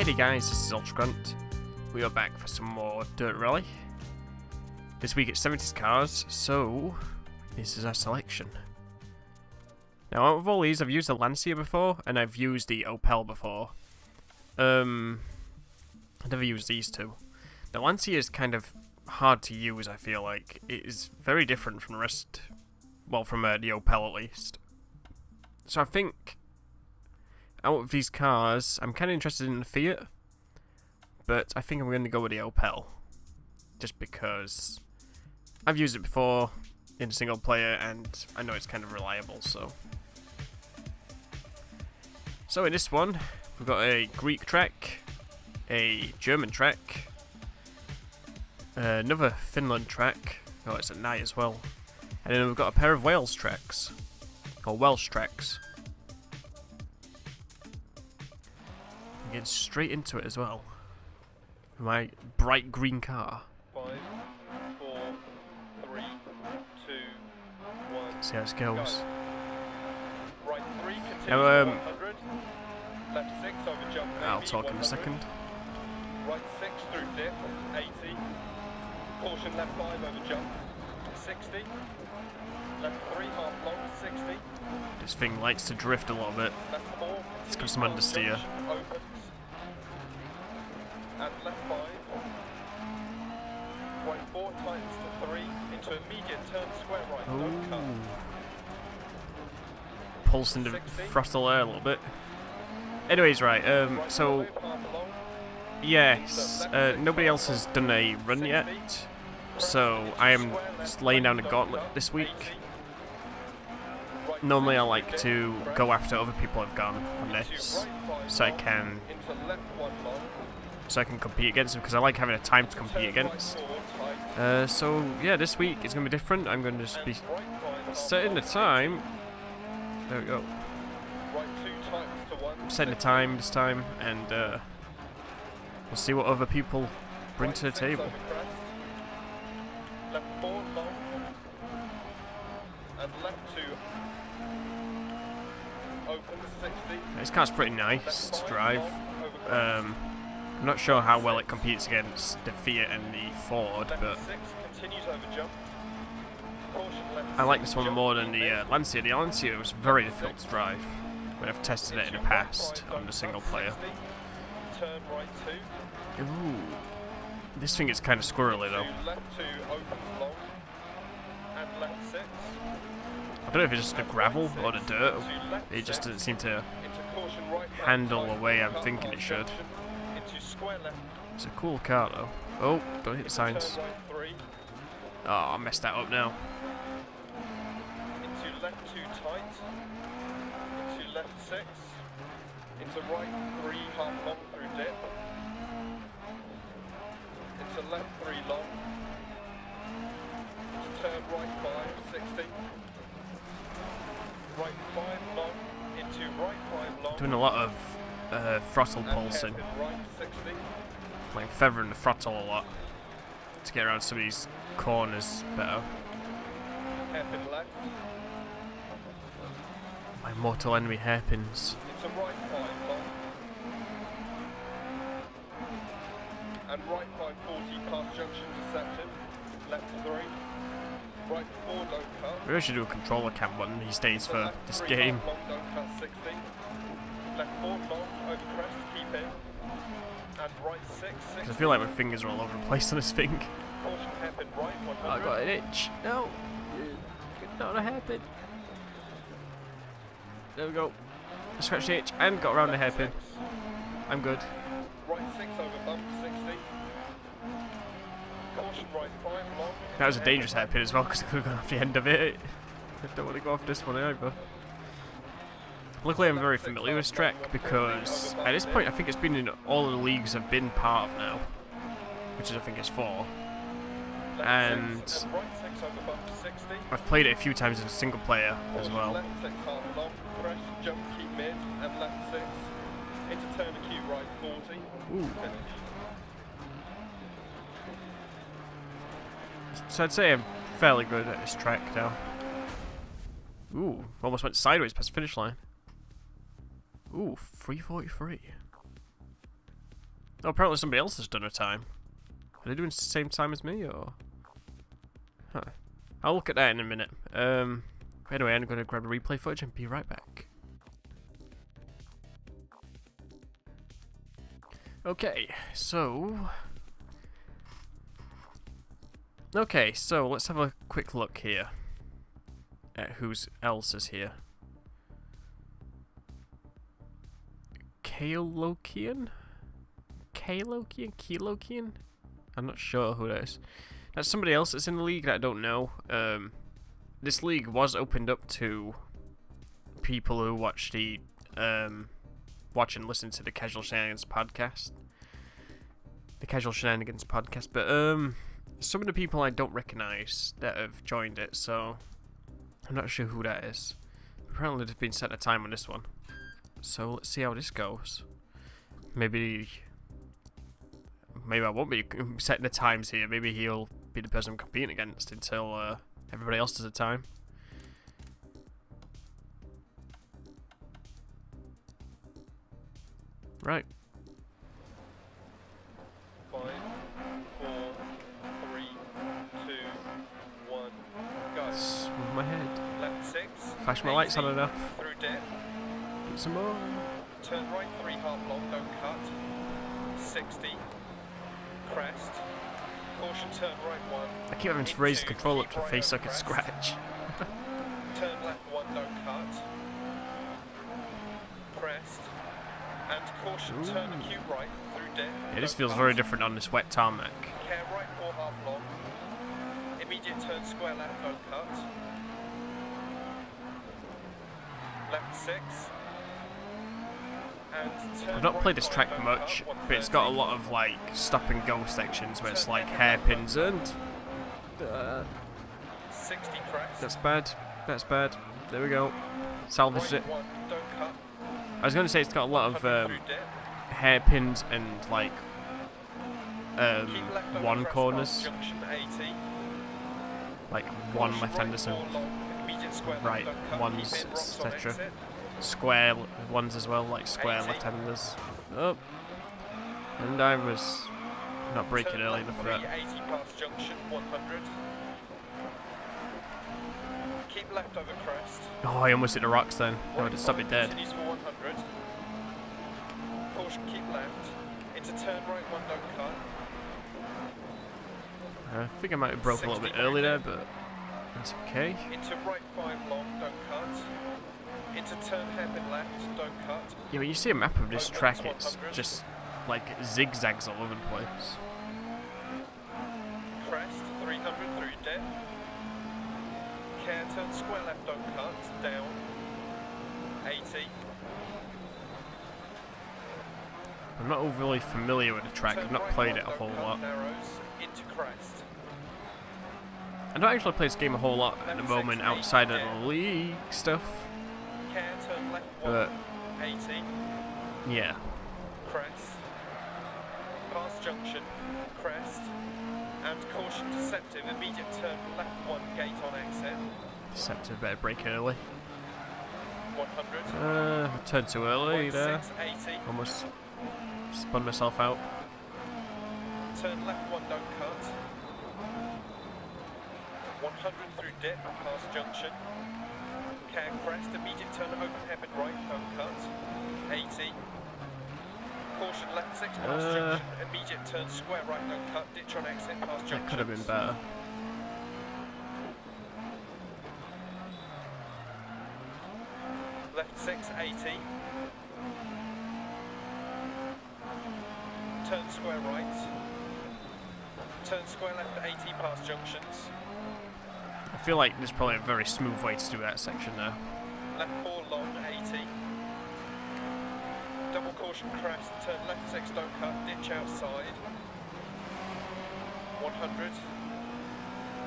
Hey guys, this is Ultra Grunt. We are back for some more Dirt Rally. This week it's 70s cars, so this is our selection. Now out of all these, I've used the Lancia before, and I've used the Opel before. I've never used these two. The Lancia is kind of hard to use, I feel like. It is very different from the rest, well, from the Opel at least. So I think, out of these cars, I'm kind of interested in the Fiat, but I think I'm going to go with the Opel, just because I've used it before in a single player, and I know it's kind of reliable, so. So in this one, we've got a Greek track, a German track, another Finland track, oh it's at night as well, and then we've got a pair of Wales tracks, or Welsh tracks. Getting straight into it as well. My bright green car. 5, 4, 3, 2, 1. See how this goes. Right 3, continue Now, 100. Left 6 over jump. I'll talk in a second. Right 6 through dip, 80. Caution left 5 over jump, 60. Left 3 half long, 60. This thing likes to drift a little bit. Left 4. It's got some understeer. Opens. And left 5. Right 4 times to 3 into immediate turn square right. Don't cut. Pulsing the throttle there a little bit. Anyways, right, so yes, nobody else has done a run yet, so I am just laying down a gauntlet this week. Normally I like to go after other people have gone on this, so I can compete against them, because I like having a time to compete against. So yeah, this week is going to be different. I'm going to just be setting the time. There we go. I'm setting the time this time, and we'll see what other people bring to the table. Left 4 long and left 2 open 60. This car's pretty nice to drive. I'm not sure how well it competes against the Fiat and the Ford, but I like this one more than the Lancia. The Lancia was very difficult to drive when I've tested it in the past on the single player. Ooh, this thing is kind of squirrely though. I don't know if it's just the gravel or the dirt. It just doesn't seem to handle the way I'm thinking it should. It's a cool car though. Oh, don't hit the signs. Oh, I messed that up now. Into left 2 tight. Into left 6. Into right 3 half long through dip. Into left 3 long. Into turn right 5, 60. Right 5 long. Into right 5 long. Doing a lot of throttle pulsing. Right 60. Like feathering the throttle a lot to get around some of these corners better. Hairpin left. My mortal enemy hairpins. It's a right 5 long. And right 540 past junction to Septon. Left 3. Right 4 don't cut. Maybe I should do a controller cam one these days for this game. Long don't cut 60. Left 4 long over crest, keep in. And right 6, Because I feel like my fingers are all over the place on this thing. Caution hairpin right 100. Oh, I got an itch. No. Not a hairpin. There we go. I scratched the itch and got around the hairpin. I'm good. Right 6 over bump 60. Caution right 5 long. That was a dangerous hairpin as well, because I could have gone off the end of it. I don't want to go off this one either. Luckily I'm very familiar with this track, because at this point I think it's been in all of the leagues I've been part of now, which is I think is 4. And I've played it a few times in a single player as well. Left 6 half long, crest, jump, keep mid, and left 6. Into turn acute right 40. Ooh. So I'd say I'm fairly good at this track now. Ooh, almost went sideways past the finish line. Ooh, 343. Oh, apparently somebody else has done a time. Are they doing the same time as me, or? Huh. I'll look at that in a minute. Anyway, I'm going to grab the replay footage and be right back. Okay, so let's have a quick look here at who else is here. Kelokian? I'm not sure who that is. That's somebody else that's in the league that I don't know. This league was opened up to people who watch the watch and listen to the Casual Shenanigans podcast. But some of the people I don't recognise that have joined it, so I'm not sure who that is. Apparently there's been set a time on this one. So let's see how this goes. Maybe I won't be setting the times here. Maybe he'll be the person I'm competing against until everybody else does a time. Right. 5, 4, 3, 2, 1, go. Swim my head. Left 6. Flash my lights on enough. Through dip. Get some more. Turn right 3 half long, don't cut. 60. Crest. Caution, turn right 1. I keep having to raise the control up to a face so I can scratch. Turn left 1, don't cut. Crest. And caution, turn acute right through dip. Yeah, this feels very different on this wet tarmac. Care right 4 half long. Immediate turn square left, don't cut. Left 6. I've not played this track much, but it's got a lot of like stop and go sections where it's like hairpins and 60 crest. That's bad. There we go. Salvaged it. I was going to say it's got a lot of hairpins and like one corners, like one left-handers and right ones, etc. Square ones as well, like square left-handers. Oh, and I was not braking early enough for that. 80 past junction 100. Keep left over crest. Oh, I almost hit the rocks then. I would have stopped me dead. Continues for 100. Caution, keep left. Into turn right 1, don't cut. I think I might have broke a little bit early there, but that's okay. Into right 5 long, don't cut. Into turn hairpin left, don't cut. Yeah, when you see a map of this track, it's just like zigzags all over the place. Crest, 300 through dip. Care, turn square left, don't cut. Down. 80. I'm not overly familiar with the track. I've not played it a whole lot. Narrows, into crest. I don't actually play this game a whole lot at the moment outside of the league stuff. Care, turn left 1, But 80. yeah. Crest. Past junction, crest. And caution, deceptive. Immediate turn left 1, gate on exit. Deceptive, better brake early. 100. Turned too early there. 80. Almost spun myself out. Turn left 1, don't cut. 100 through dip, past junction. Care crest, immediate turn open hairpin right, don't cut. 80. Caution left 6 past junction, immediate turn square right, don't cut. Ditch on exit, past junction. That could have been better. Left 6, 80. Turn square right. Turn square left 80 past junctions. I feel like there's probably a very smooth way to do that section there. Left 4 long, 80. Double caution crest, turn left 6, don't cut, ditch outside. 100.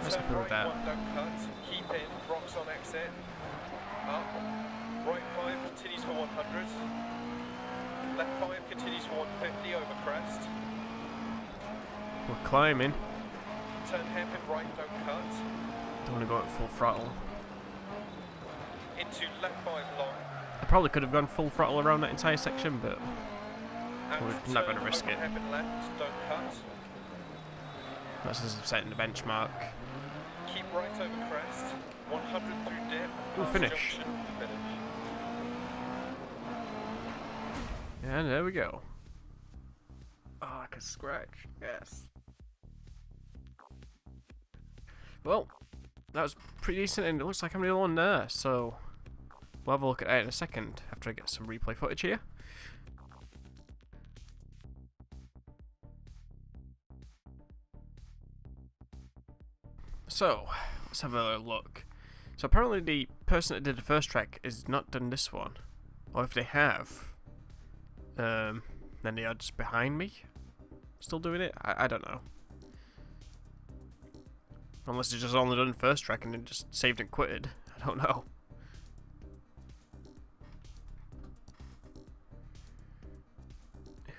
Let's Turn go with right that. 1, don't cut, keep in, rocks on exit. Up. Right 5 continues for 100. Left 5 continues for 150 over crest. We're climbing. Turn hairpin right, don't cut. Don't want to go at full throttle. Into left 5 long. I probably could have gone full throttle around that entire section, but We're not going to risk it. Hairpin left, don't cut. That's us setting the benchmark. Keep right over crest. 100 through dip. Ooh, past finish. junction, finish. And there we go. Oh, I can scratch. Yes. Well, that was pretty decent, and it looks like I'm the only one there, so we'll have a look at it in a second after I get some replay footage here. So, let's have a look. So apparently the person that did the first track has not done this one. Or if they have, then they are just behind me. Still doing it? I don't know. Unless they just only done the first track and then just saved and quitted. I don't know.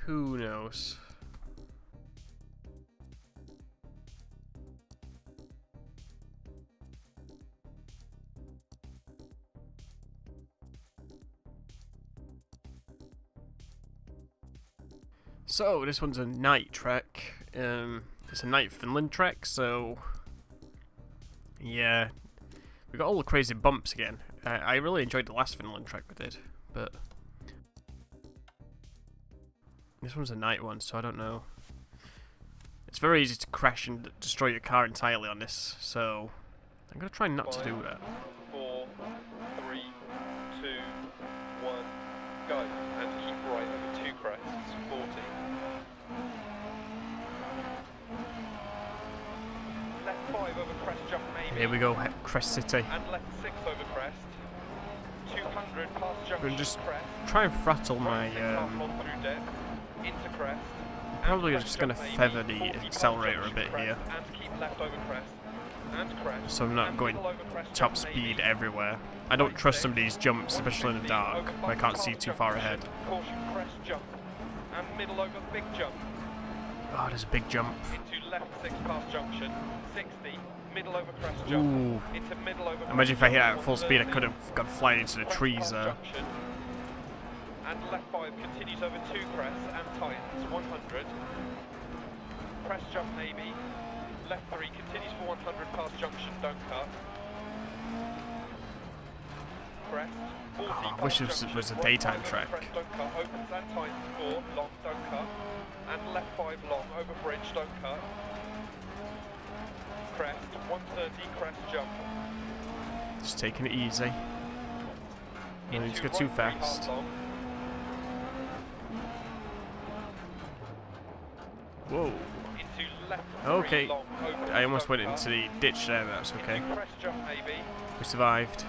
Who knows? So this one's a night track. It's a night Finland track, so yeah, we got all the crazy bumps again. I really enjoyed the last Finland track we did, but this one's a night one, so I don't know. It's very easy to crash and destroy your car entirely on this, so I'm gonna try not to do that. 4, 3, 2, 1, go. And keep right over 2 crests, 40. Left 5 over crest jump maybe. Here we go, Crest City. And left 6 over crest. 200 past junction. I'm gonna just crest. try and throttle my. Right 6 half long through dip. Into crest. Probably and just crest gonna jump feather maybe, the 40 accelerator past a bit junction here, crest, and keep left over crest. And crest. so I'm not and going middle over crest top jump speed maybe. everywhere. I don't trust some of these jumps, especially in the dark, where I can't see too far ahead. Caution crest jump. And middle over big jump. Oh, there's a big jump. Into left 6 past junction. 60. Middle over crest jump. Ooh. Into middle over Imagine if I hit that at full speed, I 130. could have gone flying into the Crest trees past there. junction. And left 5 continues over 2 crests and tightens 100. Crest jump maybe. Left 3 continues for 100 past junction, don't cut. Crest. 40 Oh, I past wish it junction, was a right daytime over track. Crest, don't cut. Opens and tightens 4, long, don't cut. And left 5 long over bridge, don't cut. Crest, 130 crest jump. Just taking it easy. No need to go Into too right 3 fast. half long. Whoa. Into left 3 Okay. long, opens, I almost don't went cut. into the ditch there, but that's okay. Into crest jump maybe. We survived.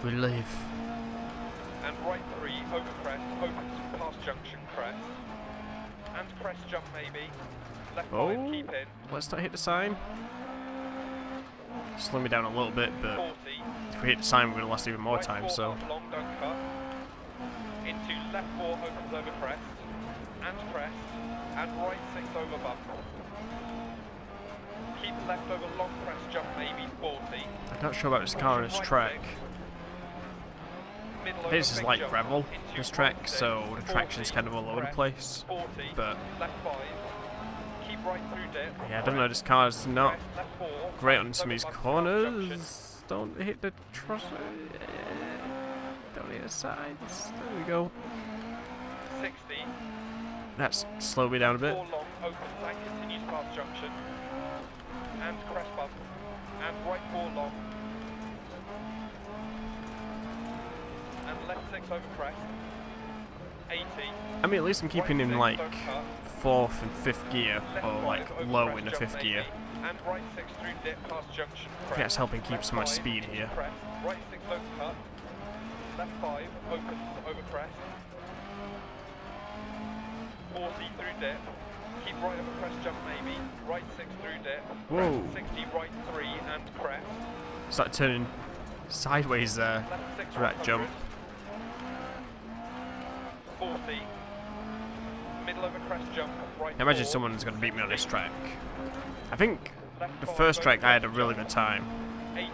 We live. And right 3 over crest, opens past junction crest. And crest jump maybe. Left 5 Oh, keep in. let's not hit the sign. Slow me down a little bit, but 40. if we hit the sign, we're going to last even more Right time, 4 so. half long, don't cut. Into left 4 opens over crest. And crest. And right 6 over bump. Keep left over long crest jump maybe 40. I'm not sure about this car on this track. This is like gravel, this track, so the traction's kind of all over the place. 40, But left 5, keep right through dip. yeah, I don't know, this car's not Crest, left 4, great on tightens some of these over bump, junction. corners. Don't hit the truss. Don't hit the sides. There we go. 60, That's slowed me down a 4 bit. long, opens and continues past junction. And crest bump. And right 4 long. And left 6 over crest. 80. I mean, at least I'm keeping right in 6, like don't cut. 4th and 5th gear, Left or 5 like over low crest in the jump 5th gear. maybe. And right 6 through dip past junction I think crest. that's helping keep Left some of my 5 speed into here. Crest. Right 6 don't cut. Left 5 opens over crest. 40 through dip. Keep right over crest jump maybe. Right 6 through dip. Whoa. Crest 60 right 3 and crest. Start turning sideways there Left 6 for that jump. 40. Middle over crest jump. Right I imagine 4, someone's going to beat me on this track. I think left the 5 first over track I had a crest really jump, good time. 80.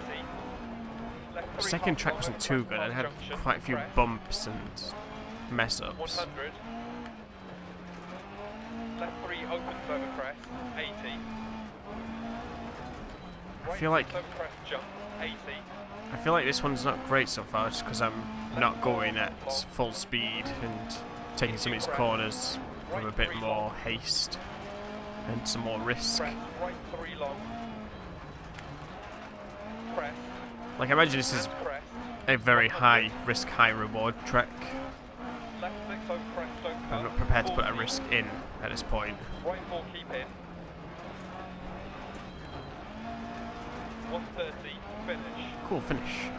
Left The 3 second half track long wasn't over too crest good. I past had junction, quite a few crest. bumps and mess ups. 100. Left 3 opens over crest, 80. I feel like over crest jump, 80. I feel like this one's not great so far, just because I'm not going at full speed and taking some of these corners with a bit more haste and some more risk. Crest, right 3 long. Crest. Like, I imagine this is Crest. a very high risk, high reward track. Left 6 over crest, don't cut. I'm not prepared to put a risk in at this point. Right 4 keep in. 130 to finish. Cool finish.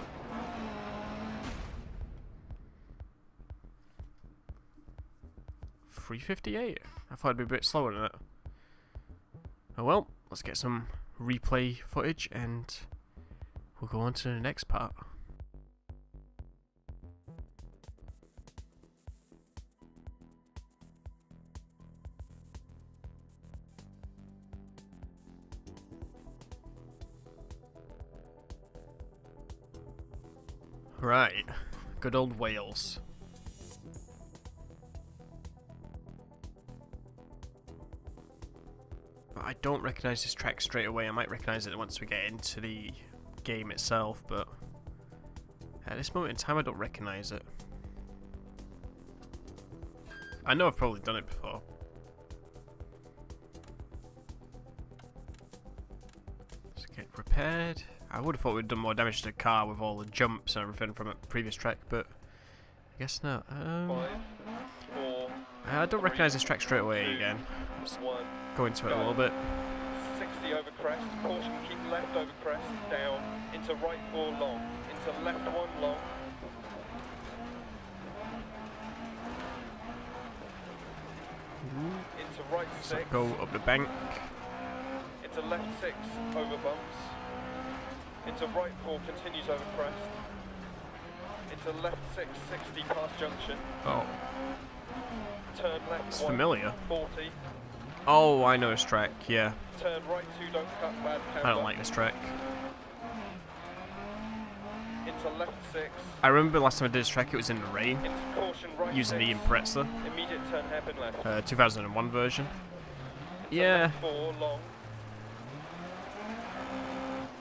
$3.58. I thought it'd be a bit slower than that. Oh well, let's get some replay footage and we'll go on to the next part. Right, good old Wales. I don't recognise this track straight away. I might recognise it once we get into the game itself, but at this moment in time I don't recognise it. I know I've probably done it before. Let's get repaired. I would have thought we'd done more damage to the car with all the jumps and everything from a previous track, but I guess not. 5, 4, I don't recognise this track straight away again. Let's 1. go into it a little bit. 60 over crest, caution, keep left over crest, down, into right 4 long, into left 1 long. Into right 6. So go up the bank. Into left 6 over bumps. Into right 4 continues over crest. Into left 6, 60 past junction. Oh, Turn left it's 1, familiar. 40. Oh, I know this track, yeah. Turn right 2, don't cut, bad camber. I don't like this track. Into left 6. I remember last time I did this track, it was in the rain, Into caution right using 6. the Impreza, Immediate turn hairpin left. 2001 version. Into Yeah, left 4 long.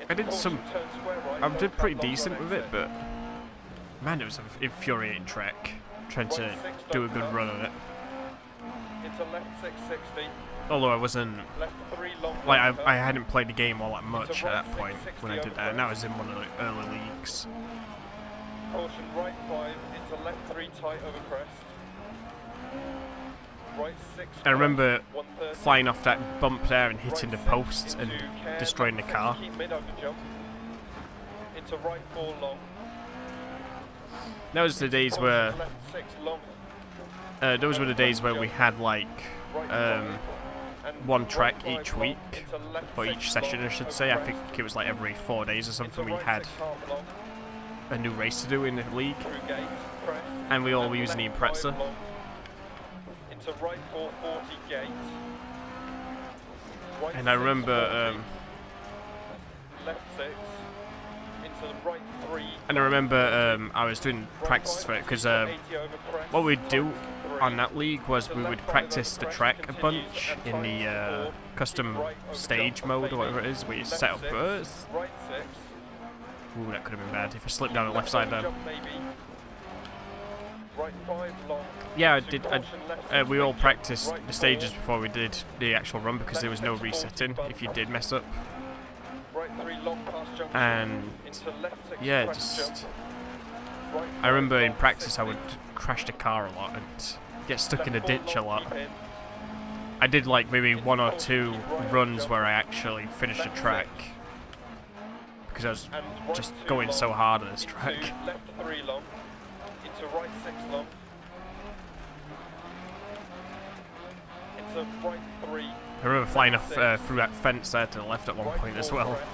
I did Caution, some. turn square right, I don't did cut, pretty long decent on with it, exit. but man, it was an infuriating track. Trying Right to 6, do a don't good cut. run on it. Into left 6, 60. Although I wasn't. Left 3 long. Like, don't cut. I hadn't played the game all that much Into at right that point 6, when I 60 did that, and that was in one of the early leagues. Caution right 5. Into left 3 tight over crest. Right 6. I remember 130. flying off that bump there and hitting the Right 6 posts and into cab, destroying the left 6, car. Keep mid over jump. Into right 4 long. That was the days Caution where left 6 long. those were the days where we had like Right 5, and one track right 5 each long, week, into left or 6 each session I long, should over say. I crest. think it was like every 4 days or Into something we right had 6 half long, a new race to do in the league, through gate, crest, and we all were and using the left 5 Impreza. long. Into right 440 gate. Right And I 6, remember 40, left 6 into the right 3. and I remember I was doing practice for it because what we'd do on that league was we would practice the track a bunch in the custom stage mode or whatever it is we set up for us. Right 6. Ooh, that could have been bad if I slipped down the left side there. Jump maybe. Right 5 long. Yeah, I To did. caution left 6 We all jump, practiced right the 4, stages before we did the actual run because there was no Left 6, 40 resetting bump. if you did mess up. Right 3 long past junction. And Into left 6 yeah, crest jump. just Right I remember 5 in long, practice I 60. would crash the car a lot and get stuck in a Left 4 ditch a long, lot. keep in. I did like maybe 1 or 2 runs where I actually finished the track because I was And right just 2 going long, so hard on this into track. left 3 long. Into right 6 long. Into right 3. I remember flying off through that fence there to the left at one Right point as 4 well. crest.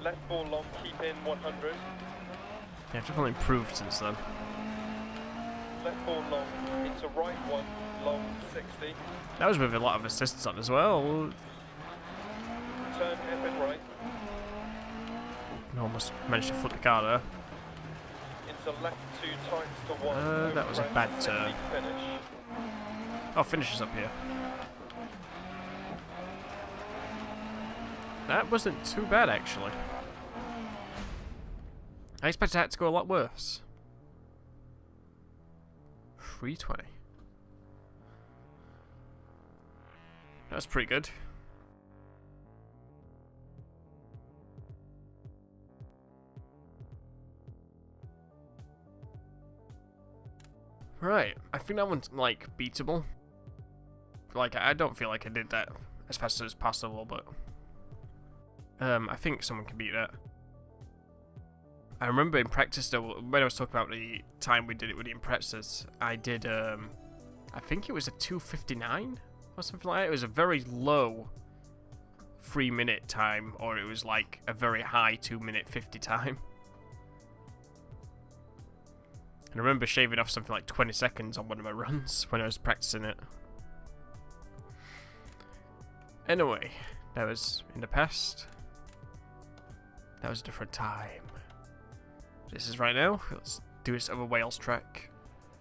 Left 4 long, keep in 100. Yeah, I've definitely improved since then. Left 4 long. Into right 1 long, 60. That was with a lot of assists on as well. Turn hairpin right. I almost managed to flip the car there. Into left 2 tights to 1. That was a crest, bad 60 turn. to finish. Oh, finish is up here. That wasn't too bad, actually. I expected that to go a lot worse. 320. That's pretty good. Right, I think that one's like beatable. Like, I don't feel like I did that as fast as possible, but I think someone can beat that. I remember in practice though, when I was talking about the time we did it with the impressors, I did I think it was a 2:59 or something like that. It was a very low 3-minute time, or it was like a very high 2:50 time. And I remember shaving off something like 20 seconds on one of my runs when I was practicing it. Anyway, that was in the past. That was a different time. This is right now. Let's do this other Wales track.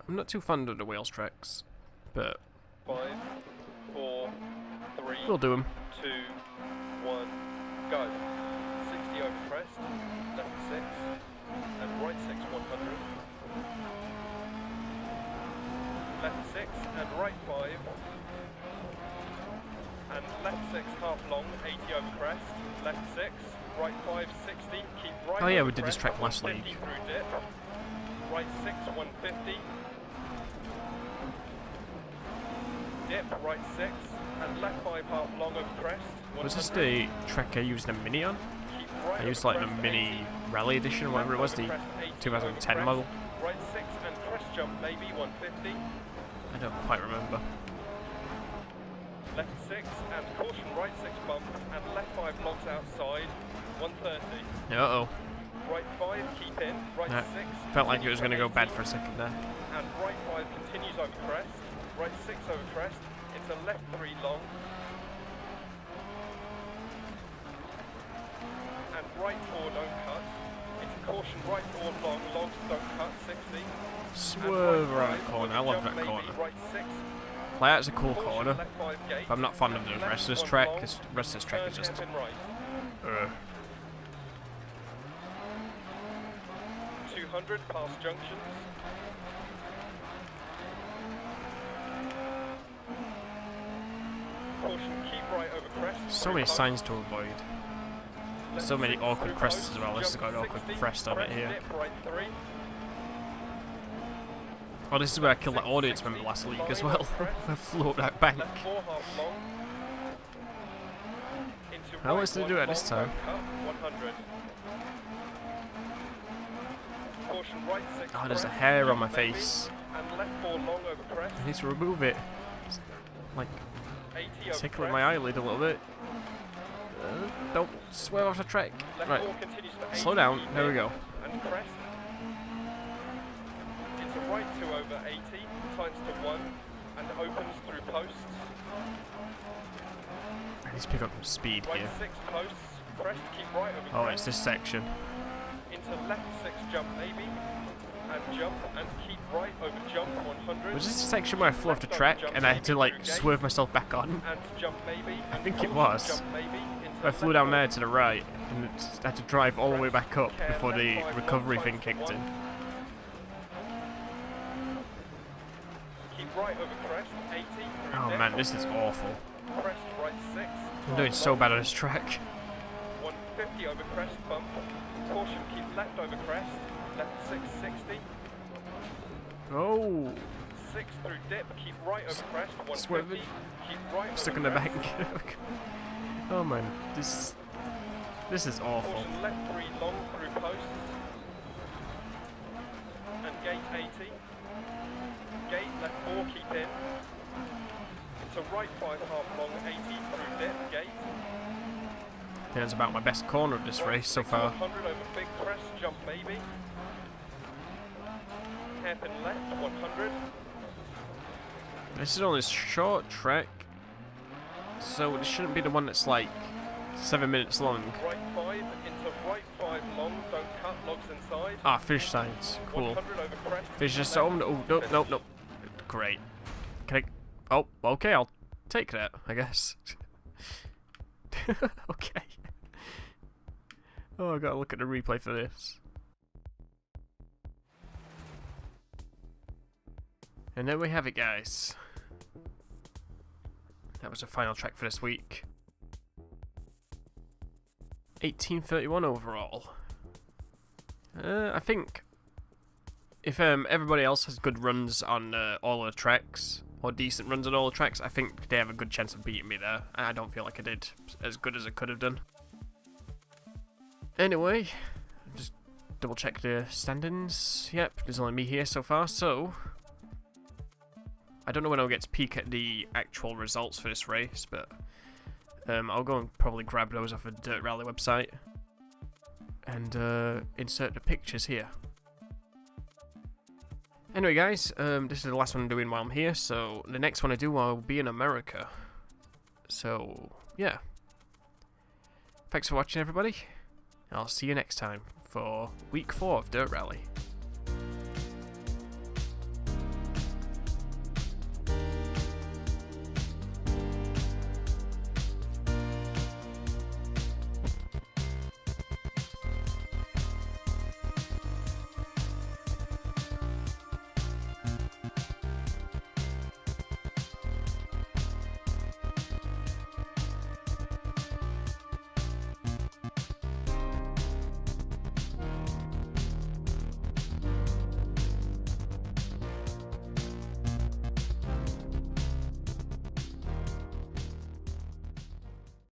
I'm not too fond of the Wales tracks, but 5, 4, 3, we'll do them. 2, 1, go. 60 over crest, left 6, and right 6, 100. Left 6 and right 5. And left 6 half long, 80 over crest. Left 6, right 5, 60. Keep right. Oh yeah, over we did this crest, track last 150 league. through dip. Right 6, 150. Dip, right 6, and left 5 half long over crest. 100. Was this the track I used the Mini on? Right I used like the crest, Mini 80. Rally Edition, whatever it was, the Crest, 80 2010 over model. crest. Right 6 and crest jump maybe 150. I don't quite remember. Left 6 and caution right 6 bump and left 5 logs outside 130. Uh-oh. Right 5 keep in, right That 6 felt like it was going to go bad for a second there. and right 5 continues over crest, right 6 over crest, it's a left 3 long and right 4 don't cut, it's a caution right 4 long, logs don't cut 60. Swerve And around right the 5, corner, I with love jump that maybe, corner. Right 6, Like, that's a cool caution, corner, left 5 gate, but I'm not fond of the left rest of this 1 track, long, because the rest of this track is turn just... hairpin right. 200 past junctions. Caution, keep right over crest. So many signs to avoid. So many awkward crests as well. This has got an awkward crest on it here. Oh, this is where I killed that audience member last week as well. I flew up that bank. How was to do it this time? Oh, there's a hair on my face. I need to remove it. It's like tickling my eyelid a little bit. Don't swear off the track. Right, slow down. There we go. And crest. Into right 2 over 80, times to 1, and opens through posts. I need to pick up some speed Right here. 6 posts, crest, keep right over Oh, crest. it's this section. Into left 6 jump maybe, and jump, and keep right over jump 100. Was this the section where I flew off the track and I had to like swerve myself back on? And jump maybe. I think it was. I flew down there to the right and had to drive all the way back up before the recovery thing kicked in. Keep right over crest, 80. Oh man, this is awful. Crest right 6. I'm doing so bad on this track. 150 over crest bump. Caution, keep left over crest. Left 660. Oh, 6 through dip, keep right over crest. 150. swerving. Keep right Stuck over in the crest. bank. Oh man, this is awful. Caution, left 3 long through posts. And gate 80. Gate left 4, keep in. Into right 5 half long, 80 through dip, gate. That's about my best corner of this race so far. 100 over big crest, jump maybe. Hairpin left, 100. This is only a short track, so it shouldn't be the one that's like 7 minutes long. Right 5 into right 5 long, don't cut, logs inside. Ah, fish signs, cool. 100 over crest. Fish just oh no, nope, nope, nope. Great. Can I Oh, okay, I'll take that, I guess. Okay. Oh, I gotta look at the replay for this. And there we have it, guys. That was the final track for this week. 1831 overall. I think if everybody else has good runs on all the tracks, or decent runs on all the tracks, I think they have a good chance of beating me there. I don't feel like I did as good as I could have done. Anyway, just double check the standings. Yep, there's only me here so far, so I don't know when I'll get to peek at the actual results for this race, but I'll go and probably grab those off the Dirt Rally website and insert the pictures here. Anyway, guys, this is the last one I'm doing while I'm here, so the next one I do I'll be in America. So, yeah. Thanks for watching, everybody. I'll see you next time for week 4 of Dirt Rally.